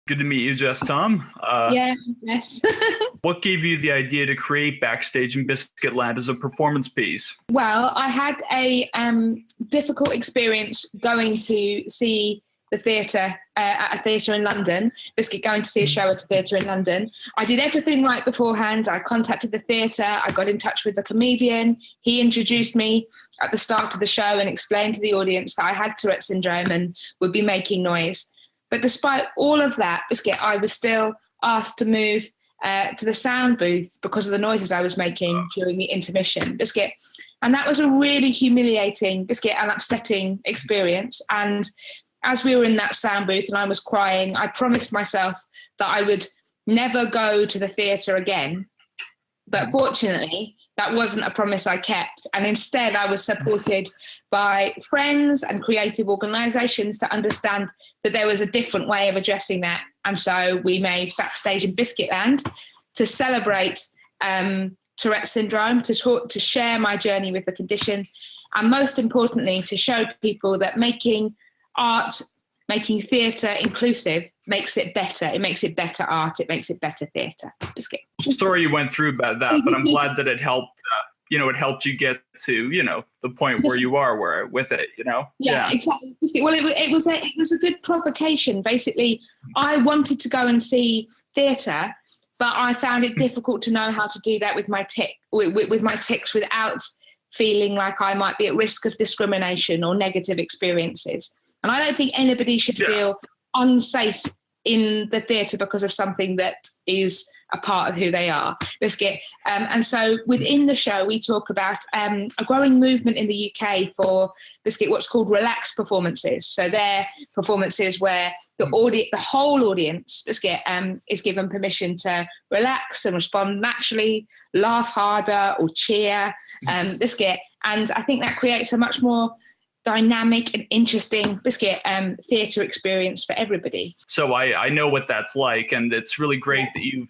Good to meet you, Jess Thom. Yes. What gave you the idea to create Backstage in Biscuitland as a performance piece? Well, I had a difficult experience going to see the theatre at a theatre in London. Basically going to see a show at a theatre in London. I did everything right beforehand. I contacted the theatre. I got in touch with the comedian. He introduced me at the start of the show and explained to the audience that I had Tourette's syndrome and would be making noise. But despite all of that, I was still asked to move to the sound booth because of the noises I was making during the intermission. And that was a really humiliating and upsetting experience. And as we were in that sound booth and I was crying, I promised myself that I would never go to the theatre again. But fortunately, that wasn't a promise I kept. And instead, I was supported by friends and creative organisations to understand that there was a different way of addressing that. And so we made Backstage in Biscuitland to celebrate Tourette's syndrome, to share my journey with the condition, and most importantly, to show people that making art, making theatre inclusive makes it better. It makes it better art. It makes it better theatre. Sorry you went through about that, but I'm glad that it helped. It helped you get to the point where you are with it. Yeah, exactly. Well, it was a good provocation. Basically, I wanted to go and see theatre, but I found it difficult to know how to do that with my tics without feeling like I might be at risk of discrimination or negative experiences. And I don't think anybody should feel unsafe in the theatre because of something that is a part of who they are. And so within the show, we talk about a growing movement in the UK for what's called relaxed performances. So they're performances where the whole audience is given permission to relax and respond naturally, laugh harder or cheer. And I think that creates a much more dynamic and interesting theatre experience for everybody. So I know what that's like, and it's really great that you've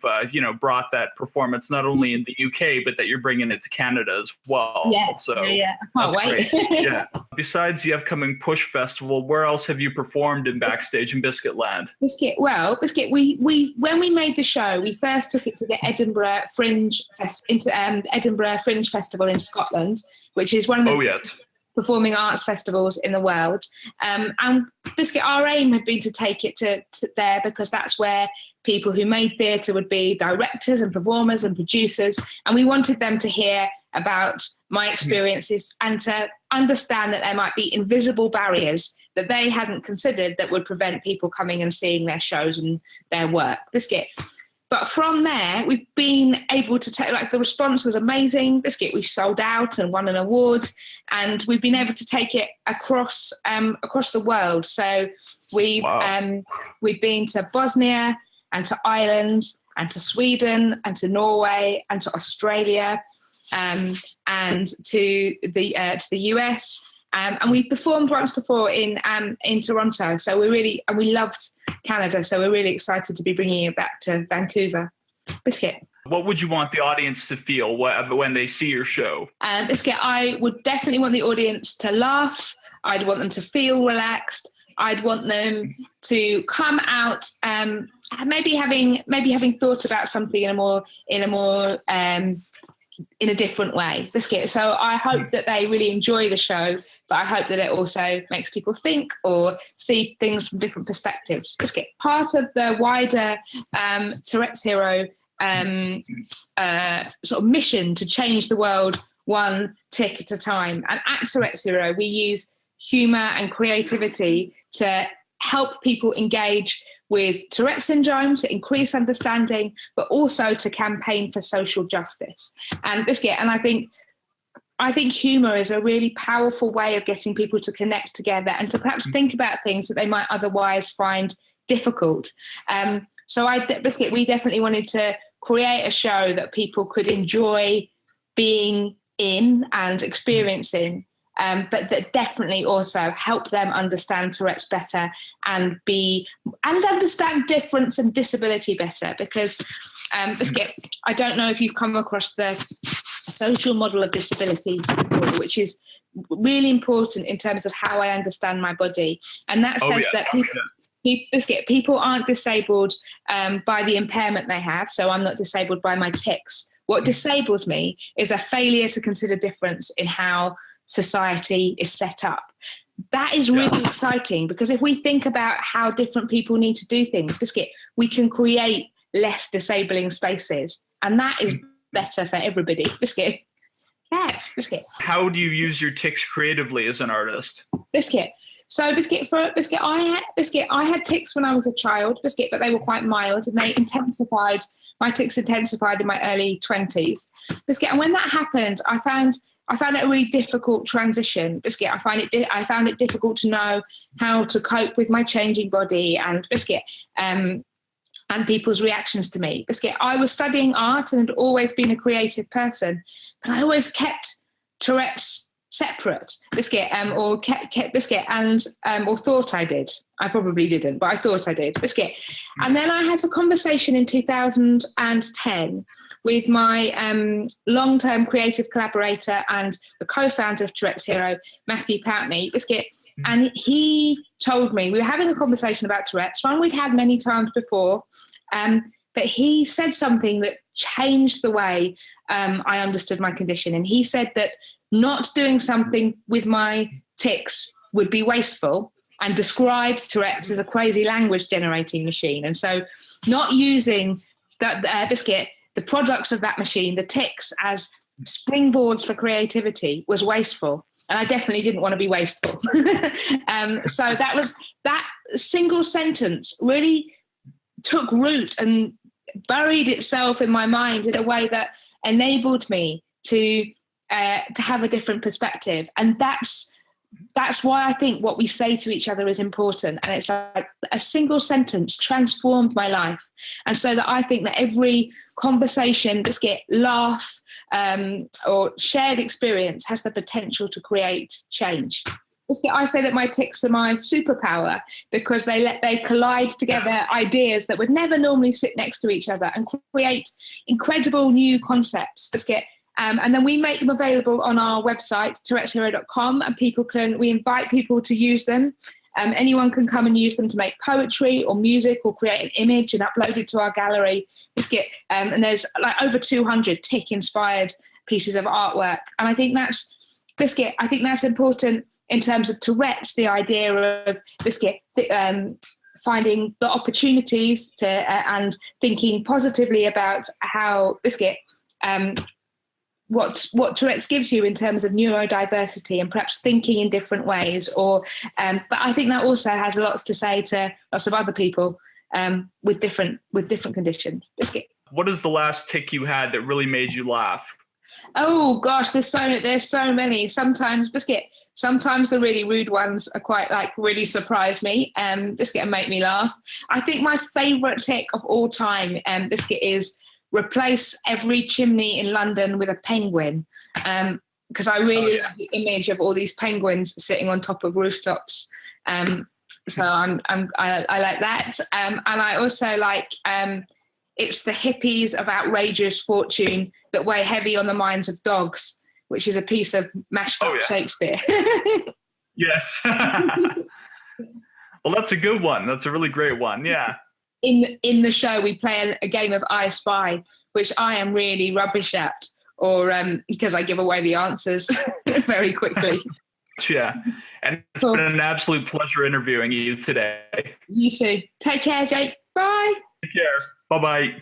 brought that performance not only in the UK but that you're bringing it to Canada as well. I can't wait. Yeah. Besides the upcoming PuSh festival, where else have you performed in Backstage in Biscuitland? We when we made the show, we first took it to the Edinburgh Fringe Festival in Scotland, which is one of the performing arts festivals in the world. And our aim had been to take it to there because that's where people who made theatre would be directors and performers and producers. And we wanted them to hear about my experiences and to understand that there might be invisible barriers that they hadn't considered that would prevent people coming and seeing their shows and their work. But from there, we've been able to take, the response was amazing. We sold out and won an award, and we've been able to take it across the world. So we've been to Bosnia and to Ireland and to Sweden and to Norway and to Australia and to the US. And we performed once before in Toronto. So we loved Canada. So we're really excited to be bringing it back to Vancouver. What would you want the audience to feel when they see your show? I would definitely want the audience to laugh. I'd want them to feel relaxed. I'd want them to come out maybe having thought about something in a different way. So I hope that they really enjoy the show, but I hope that it also makes people think or see things from different perspectives. Part of the wider Tourette's Hero sort of mission to change the world one tick at a time. And at Tourette's Hero, we use humour and creativity to help people engage with Tourette's syndrome, to increase understanding, but also to campaign for social justice. And I think humour is a really powerful way of getting people to connect together and to perhaps think about things that they might otherwise find difficult. We definitely wanted to create a show that people could enjoy being in and experiencing, but that definitely also help them understand Tourette's better and understand difference and disability better. Because I don't know if you've come across the social model of disability, which is really important in terms of how I understand my body, and that says that People aren't disabled by the impairment they have. So I'm not disabled by my tics. What disables me is a failure to consider difference in how society is set up. That is really exciting, because if we think about how different people need to do things, Biscuit, we can create less disabling spaces. And that is better for everybody. Biscuit. Yes, Biscuit. How do you use your tics creatively as an artist? Biscuit. So I had tics when I was a child, Biscuit, but they were quite mild, and they intensified. My tics intensified in my early 20s, Biscuit. And when that happened, I found it a really difficult transition, Biscuit. I found it difficult to know how to cope with my changing body and Biscuit, and people's reactions to me. Biscuit. I was studying art and had always been a creative person, but I always kept Tourettes separate, Biscuit, or kept Biscuit, and or thought I did. I probably didn't, but I thought I did, Biscuit. And then I had a conversation in 2010 with my long-term creative collaborator and the co-founder of Tourette's Hero, Matthew Poutney, Biscuit. And he told me, we were having a conversation about Tourette's, one we'd had many times before, but he said something that changed the way I understood my condition. And he said that not doing something with my tics would be wasteful, and described Tourette's as a crazy language generating machine. And so not using that Biscuit, the products of that machine, the tics, as springboards for creativity was wasteful. And I definitely didn't want to be wasteful. So that single sentence really took root and buried itself in my mind in a way that enabled me to have a different perspective. And that's why I think what we say to each other is important. And it's like a single sentence transformed my life. And so that I think that every conversation, Biscuit, laugh, or shared experience has the potential to create change. Biscuit, I say that my tics are my superpower, because they collide together ideas that would never normally sit next to each other and create incredible new concepts, Biscuit. And then we make them available on our website, touretteshero.com, and we invite people to use them. Anyone can come and use them to make poetry or music or create an image and upload it to our gallery. And there's like over 200 tic-inspired pieces of artwork. And I think that's, Biscuit, I think that's important in terms of Tourette's, the idea of Biscuit, finding the opportunities to and thinking positively about how Biscuit, what Tourette's gives you in terms of neurodiversity and perhaps thinking in different ways, but I think that also has lots to say to lots of other people with different conditions. Biscuit. What is the last tic you had that really made you laugh? Oh gosh, there's so many. Sometimes Biscuit, sometimes the really rude ones are quite really surprise me, Biscuit, and make me laugh. I think my favourite tic of all time, Biscuit, is replace every chimney in London with a penguin, because I really love the image of all these penguins sitting on top of rooftops. So I like that, and I also like it's the hippies of outrageous fortune that weigh heavy on the minds of dogs, which is a piece of mashed up Shakespeare. Yes. Well, that's a good one. That's a really great one. Yeah. In the show, we play a game of I Spy, which I am really rubbish at, or because I give away the answers very quickly. Yeah, and it's been an absolute pleasure interviewing you today. You too. Take care, Jake. Bye. Take care. Bye-bye.